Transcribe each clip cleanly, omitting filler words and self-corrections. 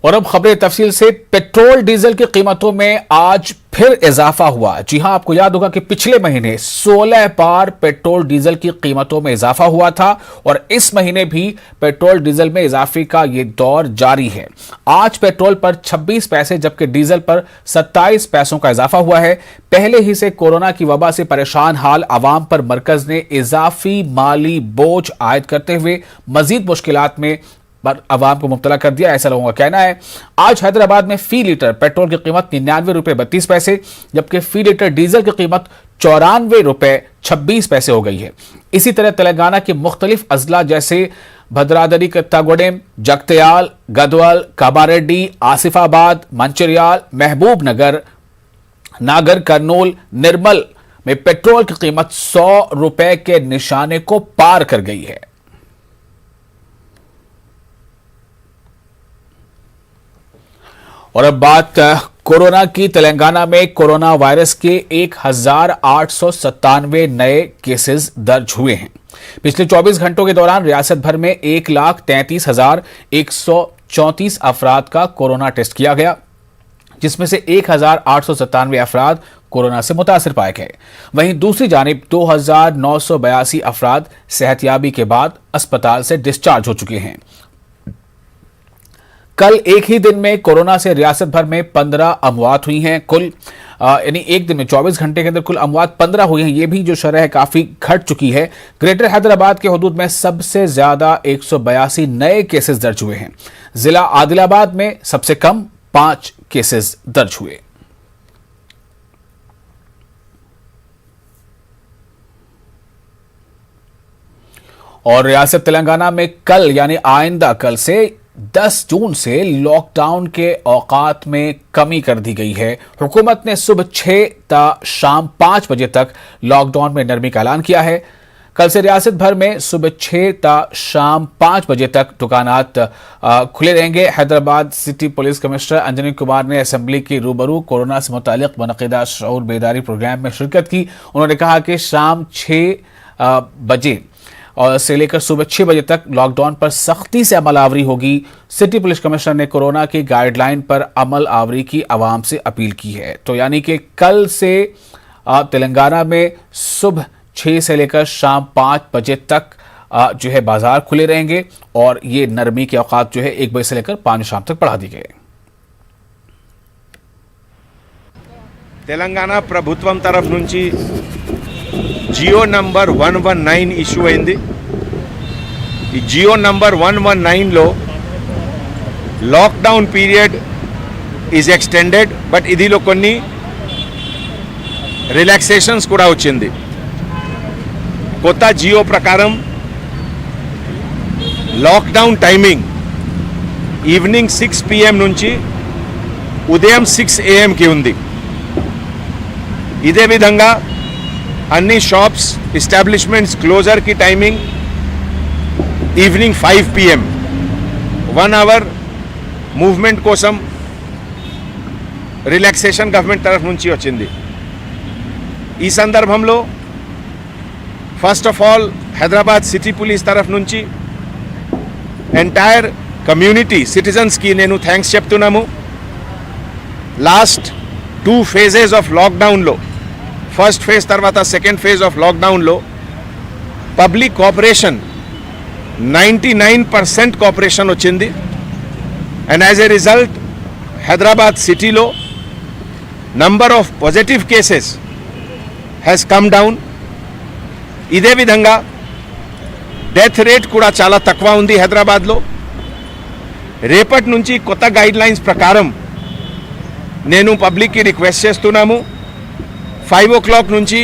और अब खबरें तफसील से। पेट्रोल डीजल की कीमतों में आज फिर इजाफा हुआ। जी हां, आपको याद होगा कि पिछले महीने 16 बार पेट्रोल डीजल की कीमतों में इजाफा हुआ था और इस महीने भी पेट्रोल डीजल में इजाफे का यह दौर जारी है। आज पेट्रोल पर 26 पैसे जबकि डीजल पर 27 पैसों का इजाफा हुआ है। पहले ही से कोरोना की वबा से परेशान हाल अवाम पर मरकज ने इजाफी माली बोझ आयद करते हुए मजीद मुश्किलात में अवाम को मुब्तला कर दिया, ऐसा लोगों का कहना है। आज हैदराबाद में फी लीटर पेट्रोल की कीमत 99 रुपए 32 पैसे जबकि फी लीटर डीजल की कीमत 94 रुपए 26 पैसे हो गई है। इसी तरह तेलंगाना के मुख्तलिफ अजला जैसे भद्रादरी कत्तागुडेम, जगत्याल, गदवाल, कामारेड्डी, आसिफाबाद, मंचिरियाल, महबूब नगर, नागर कर्नूल, निर्मल में पेट्रोल की कीमत 100 रुपए के निशाने को पार कर गई है। और अब बात कोरोना की। तेलंगाना में कोरोना वायरस के 1897 नए केसेस दर्ज हुए हैं। पिछले 24 घंटों के दौरान रियासत भर में 1,33,134 अफराद का कोरोना टेस्ट किया गया, जिसमें से 1,897 अफराद कोरोना से मुतासिर पाए गए। वहीं दूसरी जानिब 2,982 अफराद सेहतयाबी के बाद अस्पताल से डिस्चार्ज हो चुके हैं। कल एक ही दिन में कोरोना से रियासत भर में 15 अमवात हुई हैं। कुल यानी एक दिन में 24 घंटे के अंदर कुल अमवात 15 हुई हैं। ये भी जो शरह है काफी घट चुकी है। ग्रेटर हैदराबाद के हुदूद में सबसे ज्यादा 182 नए केसेस दर्ज हुए हैं। जिला आदिलाबाद में सबसे कम 5 केसेस दर्ज हुए। और रियासत तेलंगाना में कल यानी आइंदा कल से 10 जून से लॉकडाउन के औकात में कमी कर दी गई है। हुकूमत ने सुबह 6 ता शाम 5 बजे तक लॉकडाउन में नरमी का ऐलान किया है। कल से रियासत भर में सुबह 6 ता शाम 5 बजे तक दुकानात खुले रहेंगे। Hyderabad city police commissioner Anjani Kumar ने असेंबली की रूबरू कोरोना से मुतालिक मुनक़िदा शऊर बेदारी प्रोग्राम में शिरकत की। उन्होंने कहा कि शाम 6 बजे और से लेकर सुबह 6 बजे तक लॉकडाउन पर सख्ती से अमल आवरी होगी। सिटी पुलिस कमिश्नर ने कोरोना की गाइडलाइन पर अमल आवरी की आवाम से अपील की है। तो यानी कि कल से तेलंगाना में सुबह 6 से लेकर शाम 5 बजे तक जो है बाजार खुले रहेंगे और ये नरमी के औकात जो है 1 बजे से लेकर 5 शाम तक बढ़ा दी गए। तेलंगाना प्रभुत्వం तरफ నుంచి జియో నంబర్ 119 ఇష్యూ అయింది। ఈ జియో నంబర్ 119లో lockdown period is extended, but ఇదిలో కొన్ని రిలాక్సేషన్స్ కూడా వచ్చింది। కొత్త జియో ప్రకారం లాక్డౌన్ టైమింగ్ ఈవినింగ్ 6 PM నుంచి ఉదయం 6 AM ఉంది। ఇదే విధంగా అన్ని షాప్స్ ఎస్టాబ్లిష్మెంట్స్ క్లోజర్కి timing evening 5 PM 1 hour movement కోసం రిలాక్సేషన్ గవర్నమెంట్ తరఫు నుంచి వచ్చింది। ఈ సందర్భంలో first of all Hyderabad city police తరఫు నుంచి ఎంటైర్ కమ్యూనిటీ సిటిజన్స్కి నేను థ్యాంక్స్ చెప్తున్నాము। లాస్ట్ 2 ఫేజెస్ ఆఫ్ లాక్డౌన్లో ఫస్ట్ ఫేజ్ తర్వాత సెకండ్ ఫేజ్ ఆఫ్ లాక్డౌన్లో పబ్లిక్ కోఆపరేషన్ 99% కోఆపరేషన్ వచ్చింది। And as a result Hyderabad సిటీలో number of positive cases has come down. ఇదే విధంగా డెత్ రేట్ కూడా చాలా తక్కువ ఉంది హైదరాబాద్లో। రేపటి నుంచి కొత్త గైడ్ లైన్స్ ప్రకారం నేను పబ్లిక్కి రిక్వెస్ట్ చేస్తున్నాము, 5 o'clock నుంచి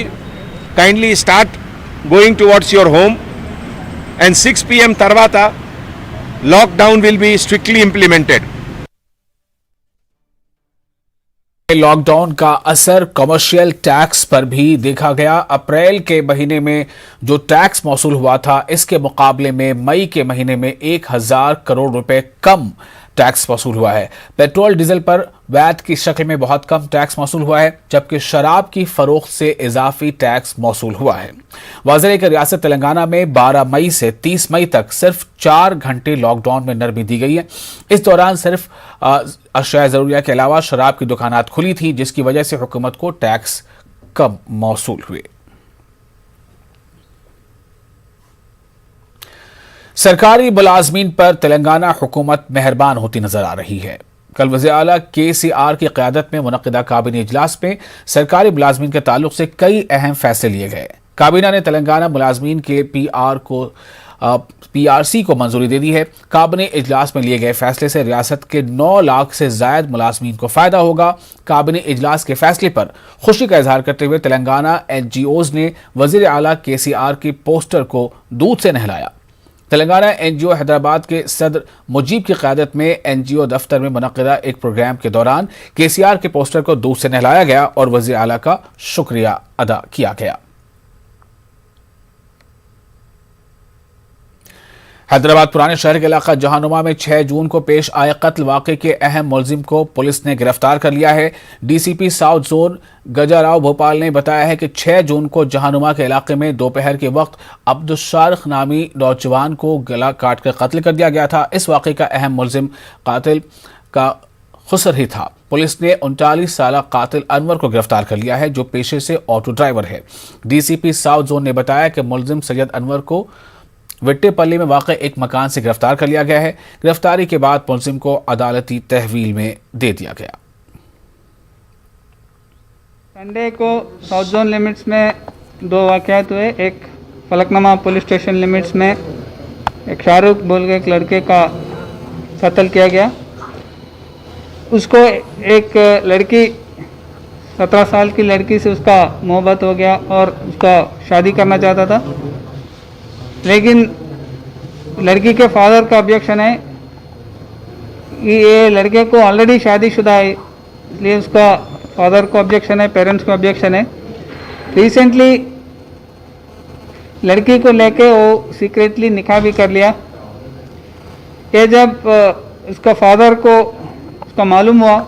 kindly start going towards your home and 6 PM తర్వాత lockdown will be strictly implemented. Lockdown का असर कमर्शियल टैक्स पर भी देखा गया। अप्रैल के महीने में जो टैक्स मौसूल हुआ था इसके मुकाबले में मई के महीने में 1000 करोड़ रुपए कम टैक्स वसूल हुआ है। पेट्रोल डीजल पर वैट की शक्ल में बहुत कम टैक्स मौसूल हुआ है, जबकि शराब की फरोख्त से इजाफी टैक्स मौसूल हुआ है। वाज़ेह कि रियासत तेलंगाना में 12 मई से 30 मई तक सिर्फ 4 घंटे लॉकडाउन में नरमी दी गई है। इस दौरान सिर्फ अशिया ज़रूरिया के अलावा शराब की दुकानात खुली थी, जिसकी वजह से हुकूमत को टैक्स कम मौसूल हुए। सरकारी मुलाजमीन पर तेलंगाना हुकूमत मेहरबान होती नजर आ रही है। कल वज़ीर आला KCR की क़यादत में मुनक़िदा काबीना इजलास में सरकारी मुलाजमीन के ताल्लुक से कई अहम फैसले लिए गए। काबीना ने तेलंगाना मुलाजमीन के PRC को मंजूरी दे दी है। काबीना इजलास में लिए गए फैसले से रियासत के 9 लाख से जायद मुलाजमीन को फायदा होगा। काबीना इजलास के फैसले पर खुशी का इजहार करते हुए तेलंगाना NGOs ने वज़ीर आला KCR के पोस्टर को दूध से नहलाया। तेलंगाना NGO हैदराबाद के सदर मुजीब की क़यादत में NGO दफ्तर में मुनक़िदा एक प्रोग्राम के दौरान KCR के पोस्टर को दूध से नहलाया गया और वज़ीर आला का शुक्रिया अदा किया गया। हैदराबाद पुराने शहर के इलाका जहानुमा में 6 जून को पेश आए कत्ल वाक़े के अहम मुलजिम को पुलिस ने गिरफ्तार कर लिया है। DCP साउथ जोन गजाराव भोपाल ने बताया है कि 6 जून को जहानुमा के इलाके में दोपहर के वक्त अब्दुस्सारख नामी नौजवान को गला काट कर कत्ल कर दिया गया था। इस वाक़े का अहम मुलजिम कातिल का खुसर ही था। पुलिस ने 39 साला कातिल अनवर को गिरफ्तार कर लिया है, जो पेशे से ऑटो ड्राइवर है। DCP साउथ जोन ने बताया कि मुलजिम सैयद अनवर को विट्टेपल्ली में वाक़ एक मकान से गिरफ्तार कर लिया गया है। गिरफ्तारी के बाद मुलजिम को अदालती तहवील में दे दिया गया। संडे को साउथ जोन लिमिट्स में 2 वाक़यात हुए। एक फलकनुमा पुलिस स्टेशन लिमिट्स में एक शाहरुख बोल के एक लड़के का कत्ल किया गया। उसको एक लड़की 17 साल की लड़की से उसका मोहब्बत हो गया और उसका शादी करना चाहता था, लेकिन लड़की के फादर का ऑब्जेक्शन है कि ये लड़के को ऑलरेडी शादीशुदा है, इसलिए उसका फादर को ऑब्जेक्शन है, पेरेंट्स को ऑब्जेक्शन है। रिसेंटली लड़की को लेके वो सीक्रेटली निकाह भी कर लिया। ये जब उसका फादर को उसका मालूम हुआ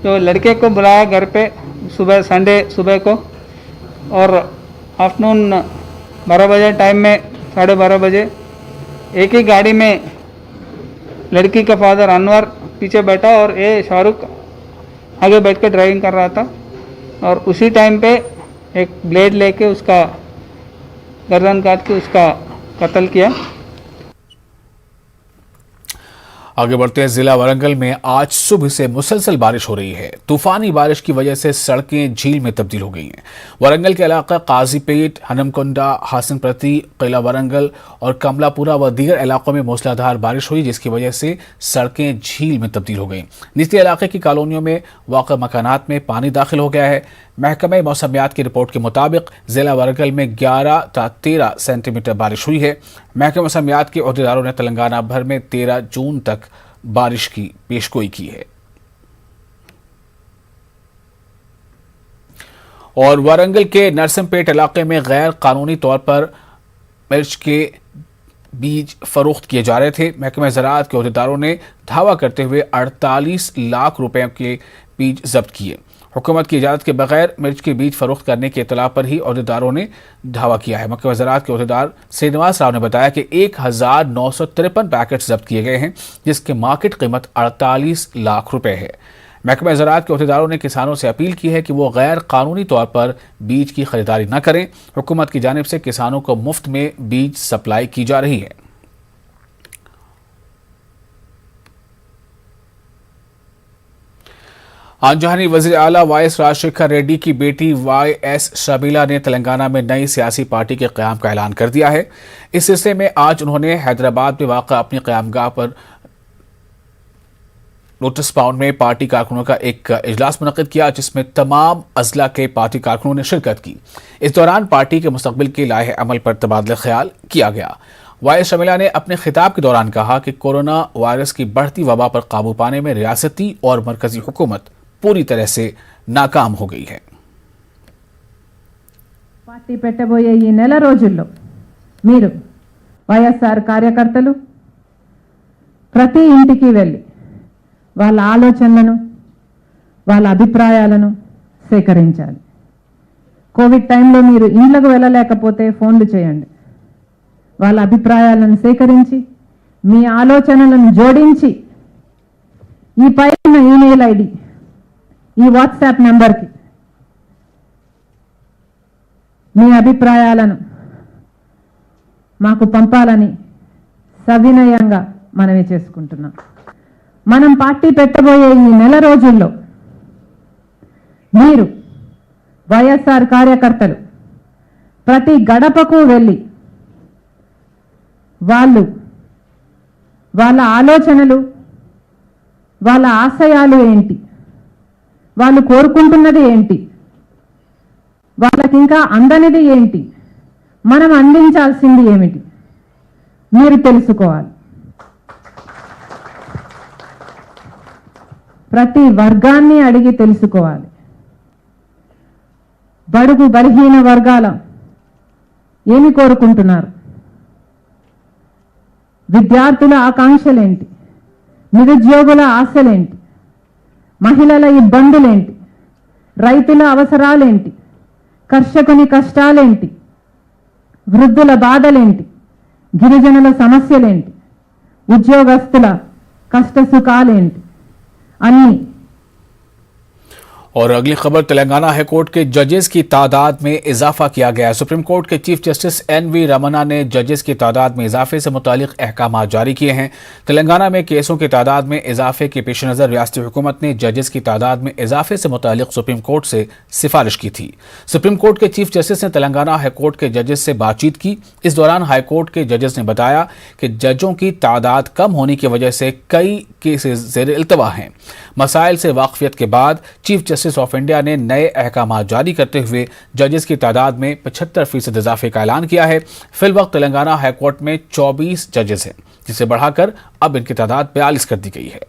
तो लड़के को बुलाया घर पे सुबह, संडे सुबह को, और आफ्टरनून 12 बजे टाइम में 12:30 बजे एक ही गाड़ी में लड़की का फादर अनवर पीछे बैठा और ये शाहरुख आगे बैठ कर ड्राइविंग कर रहा था, और उसी टाइम पे एक ब्लेड लेके उसका गर्दन काट के उसका कत्ल किया। आगे बढ़ते हैं। जिला वारंगल में आज सुबह से मुसलसल बारिश हो रही है। तूफानी बारिश की वजह से सड़कें झील में तब्दील हो गई हैं। वारंगल के इलाका काजीपेट, हनमकुंडा, हासनप्रति, किला वारंगल और कमलापुरा व दीगर इलाकों में मूसलाधार बारिश हुई, जिसकी वजह से सड़कें झील में तब्दील हो गई। निचले इलाके की कॉलोनियों में वाक़ मकानात में पानी दाखिल हो गया है। महकमा मौसमियात की रिपोर्ट के मुताबिक जिला वारंगल में 11 से 13 सेंटीमीटर बारिश हुई है। महकमा मौसमियात के अहदेदारों ने तेलंगाना भर में 13 जून तक बारिश की पेशगोई की है। और वारंगल के नरसिमपेट इलाके में गैर कानूनी तौर पर मिर्च के बीज फरोख्त किए जा रहे थे। महकमा ज़राअत के अहदेदारों ने धावा करते हुए 48 लाख रुपए के बीज जब्त किए। हुकूमत की इजाज़त के बगैर मिर्च के बीज फरोख्त करने के इत्तला पर ही अहदेदारों ने दावा किया है। महकमा ज़राअत के अहदेदार श्रीनिवास राव ने बताया कि 1953 पैकेट जब्त किए गए हैं, जिसकी मार्केट कीमत 48 लाख रुपए है। महकमा ज़राअत के अहदेदारों ने किसानों से अपील की है कि वो गैर कानूनी तौर पर बीज की खरीदारी न करें। हुकूमत की जानिब से किसानों को मुफ्त में बीज सप्लाई की जा रही है। आंजहानी वज़ीर आला YS राजशेखर रेड्डी की बेटी YS शबीला ने तेलंगाना में नई सियासी पार्टी के क़याम का ऐलान कर दिया है। इस सिलसिले में आज उन्होंने हैदराबाद में वाक़ अपनी क़यामगाह पर लोटस पाउंड में पार्टी कारकुनों का एक इजलास मुनक़िद किया, जिसमें तमाम अज़ला के पार्टी कारकुनों ने शिरकत की। इस दौरान पार्टी के मुस्तक़बिल के लाहे अमल पर तबादला ख्याल किया गया। YS शबीला ने अपने खिताब के दौरान कहा कि कोरोना वायरस की बढ़ती वबा पर काबू पाने में रियासती और मरकजी हुकूमत पूरी तरह से नाकाम हो गई है। పార్టీ పెట్టబోయే ఈ నెల రోజుల్లో మీరు వైఎస్ఆర్ కార్యకర్తలు ప్రతి ఇంటికి వెళ్ళి వాళ్ళ ఆలోచనలను వాళ్ళ అభిప్రాయాలను సేకరించాలి. కోవిడ్ టైంలో మీరు ఇండ్లకు వెళ్ళలేకపోతే ఫోన్లు చేయండి. వాళ్ళ అభిప్రాయాలను సేకరించి మీ ఆలోచనలను జోడించి ఈ పైన ఈమెయిల్ ఐడి, ఈ వాట్సాప్ నెంబర్కి మీ అభిప్రాయాలను మాకు పంపాలని సవినయంగా మనవి చేసుకుంటున్నాం. మనం పార్టీ పెట్టబోయే ఈ నెల రోజుల్లో మీరు వైఎస్ఆర్ కార్యకర్తలు ప్రతి గడపకు వెళ్ళి వాళ్ళ ఆలోచనలు, వాళ్ళ ఆశయాలు ఏంటి, వాళ్ళు కోరుకుంటున్నది ఏంటి, వాళ్ళకి ఇంకా అందనిది ఏంటి, మనం అందించాల్సింది ఏమిటి మీరు తెలుసుకోవాలి. ప్రతి వర్గాన్ని అడిగి తెలుసుకోవాలి. బడుగు బలహీన వర్గాల ఏమి కోరుకుంటున్నారు, విద్యార్థుల ఆకాంక్షలేంటి, నిరుద్యోగుల ఆశలేంటి, మహిళల ఇబ్బందులేంటి, రైతుల అవసరాలేంటి, కర్షకుని కష్టాలేంటి, వృద్ధుల బాధలేంటి, గిరిజనుల సమస్యలేంటి, ఉద్యోగస్తుల కష్ట సుఖాలేంటి అన్నీ. और अगली खबर, तेलंगाना हाईकोर्ट के जजेस की तादाद में इजाफा किया गया है। सुप्रीम कोर्ट के चीफ जस्टिस एन.वी. रमन्ना ने जजेस की तादाद में इजाफे से मुतालिक अहकाम जारी किए हैं। तेलंगाना में केसों की तादाद में इजाफे के पेश नज़र रियासती हुकूमत ने जजेस की तादाद में इजाफे से मुतालिक सुप्रीम कोर्ट से सिफारिश की थी। सुप्रीम कोर्ट के चीफ जस्टिस ने तेलंगाना हाईकोर्ट के जजेस से बातचीत की। इस दौरान हाईकोर्ट के जजेस ने बताया कि जजों की तादाद कम होने की वजह से कई केसेस ज़ेर इल्तवा हैं। मसाइल से वाकफियत के बाद चीफ जस्टिस ऑफ इंडिया ने नए अहकाम जारी करते हुए जजेस की तादाद में 75% इजाफे का ऐलान किया है। फिलवक्त तेलंगाना हाईकोर्ट में 24 जजेस हैं, जिसे बढ़ाकर अब इनकी तादाद 42 कर दी गई है।